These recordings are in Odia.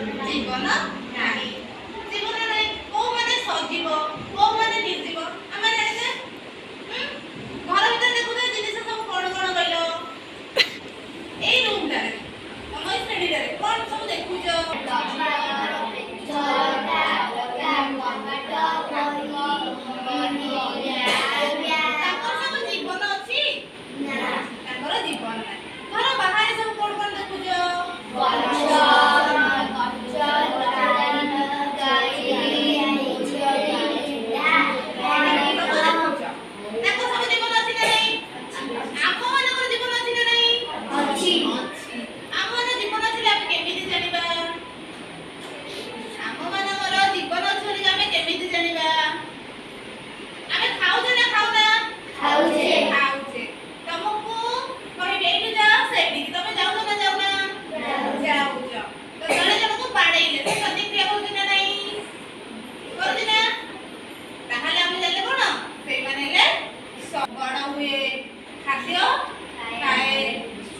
ଜୀବନ ନାହିଁ। ଜୀବନ ନାହିଁ କୋଉମାନେ ସଜୀବ କୋଉମାନେ ନିର୍ଜୀବ ଆମେ ଜାଣିଛେ। ଘର ଭିତରେ ଦେଖୁଥିବା ଜିନିଷ ସବୁ କଣ କଣ କହିଲ? ଏଇ ରୁମଟାରେ ତମ ଏଇ ଶ୍ରେଣୀଟାରେ କଣ ସବୁ ଦେଖୁଛ? ତାଙ୍କର ସବୁ ଜୀବନ ଅଛି? ତାଙ୍କର ଜୀବନ ନାହିଁ। ଘର ବାହାରେ ସବୁ କଣ କଣ ଦେଖୁଛ? ବଡ଼ ହୁଏ ଖାଦ୍ୟ ଖାଏ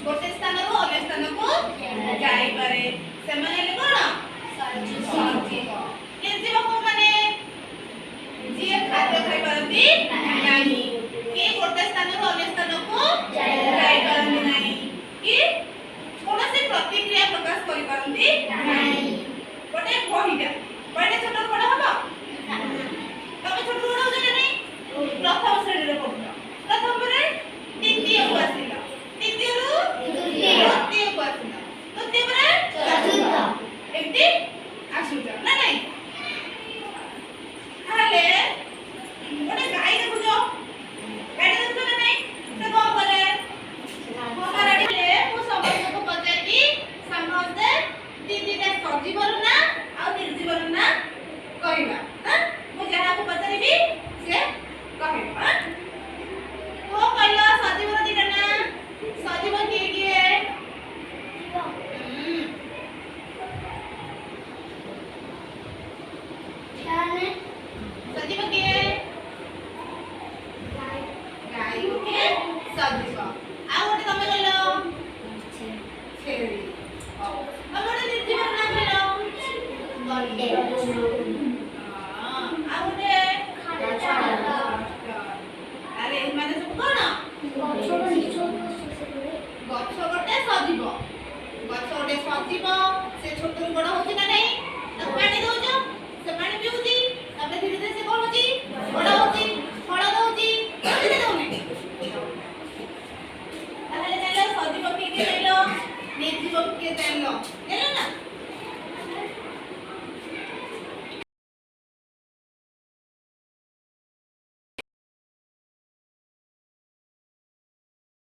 ଗୋଟେ ସ୍ଥାନରୁ ଅନ୍ୟ ସ୍ଥାନକୁ ଯାଇପାରେ ସେମାନେ ହେଲେ କଣ? ସଜୀବ। ନିର୍ଜୀବ କୋଉମାନେ? ଯିଏ ଖାଦ୍ୟ ଖାଇପାରନ୍ତି ନାହିଁ କି ଗୋଟେ ସ୍ଥାନରୁ ଅନ୍ୟ ସ୍ଥାନକୁ ଯାଇପାରନ୍ତି ନାହିଁ କି କୌଣସି ପ୍ରତିକ୍ରିୟା ପ୍ରକାଶ କରିପାରନ୍ତି ନାହିଁ। ଗୋଟେ ବହିଟା ଛୋଟ ବଡ଼ ହବ? ତମେ ଛୋଟ ବଡ଼ ହଉଛ ନା ନାହିଁ? ପ୍ରଥମ ଶ୍ରେଣୀରେ ପଢୁଛ। ପ୍ରଥମ ପରେ ଦ୍ୱିତୀୟକୁ ଆସିଲ, ଦ୍ୱିତୀୟରୁ ତୃତୀୟକୁ ଆସିଲ, ତୃତୀୟ ପରେ ଚତୁର୍ଥ, ଏମିତି ଆସୁଛ ନା ନାଇଁ? ତାହେଲେ ଗୋଟେ ଗାଈ ଦେଖୁଛ, ଗାଈ ଦେଖୁଛ ନା ନାଇଁ? ସେ କଣ କରେ? ମୁଁ ସମସ୍ତଙ୍କୁ ପଚାରିବି ସମସ୍ତେ ଦିଦିଟା ସଜୀବର ନା ଆଉ ନିର୍ଜୀବର ନା କହିବା। ମୁଁ ଯାହାକୁ ପଚାରିବି ସେ କହିବ। କୋଉ କହିଲ? ସଜୀବର ଦିଟା ନା। ସଜୀବ କିଏ କିଏ? ସଜୀବ କିଏ? ଗାଈ ଗୋଟେ ସଜୀବ। ଆଉ ଗୋଟେ ତମେ କହିଲ? ଛେଳି। ଆଉ ଗୋଟେ ନିର୍ଜୀବ ନା କହିଲ? ଆଉ ଗୋଟେ ଆରେ ଏମାନେ ସବୁ କଣ? ଗଛ ଗୋଟେ ସଜୀବ। ଗଛ ଗୋଟେ ସଜୀବ। ସେ ଛୋଟରୁ ବଡ଼ ହଉଛି ନା ନାହିଁ? ତାକୁ ପାଣି ଦଉଛ, ସେ ପାଣି ପିଉଛି, ତାପରେ ଧୀରେ ଧୀରେ ସେ କଣ ହଉଛି? ବଡ଼ ହଉଛି, ଫଳ ଦଉଛି, ଦଉନି? ତାହେଲେ ସଜୀବ କିଏ କିଏ କହିଲ? ନିର୍ଜୀବ କିଏ ଜାଣିଲ?